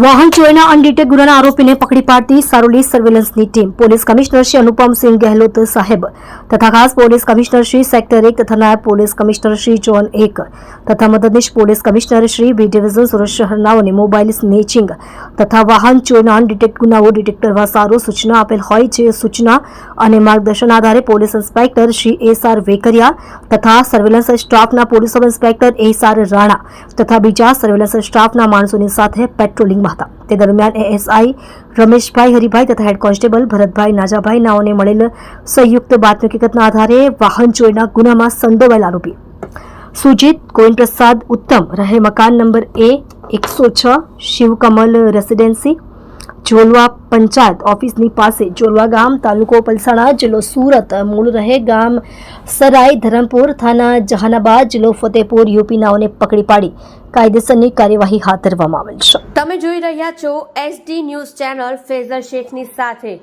વાહન ચોરીના અનડિટેક ગુનાના આરોપીને પકડી પાડતી સારોલી સર્વેલન્સની team police commissioner Shri Anupamsinh Gahlot સાહેબ તથા ખાસ પોલીસ કમિશનર શ્રી સેક્ટર 1 તથા નાયબ પોલીસ કમિશનર શ્રી ઝોન 1 તથા મદદનીશ police commissioner Shri B division Surat શહેરનાઓને મોબાઈલ સ્નેચિંગ તથા વાહન ચોરીના અનડિટેક ગુનાઓ ડિટેક્ટ કરવા સારું સૂચના આપેલ હોય છે. સૂચના અને માર્ગદર્શન આધારે પોલીસ ઇન્સ્પેક્ટર શ્રી એસ.આર. વેકરિયા તથા સર્વેલન્સ સ્ટાફના પોલીસ સબ ઇન્સ્પેક્ટર એસ.આર. રાણા તથા બીજા સર્વેલન્સ સ્ટાફના માણસોની સાથે પેટ્રોલિંગ હતા. તે દરમિયાન એએસઆઈ રમેશભાઈ હરિભાઈ તથા હેડ કોન્સ્ટેબલ ભરતભાઈ નાજાભાઈ નાઓને મળેલ સંયુક્ત બાતમી હકીકતના આધારે વાહન ચોરીના ગુનામાં સંડોવાયેલ આરોપી સુજીત ગોવિંદપ્રસાદ ઉત્તમ રહે મકાન નંબર A106 શિવકમલ રેસિડેન્સી જોલવા પંચાયત ઓફિસની પાસે જોલવા ગામ તાલુકો પલસાણા જિલ્લો સુરત મૂળ રહે ગામ સરાય ધરમપુર થાના જહાનાબાદ જિલ્લો ફતેપુર યુપી નાઓને પકડી પાડી કાયદેસરની કાર્યવાહી હાથ ધરવામાં આવેલ છે. તમે જોઈ રહ્યા છો SD ન્યૂઝ ચેનલ ફેઝર શેખની સાથે.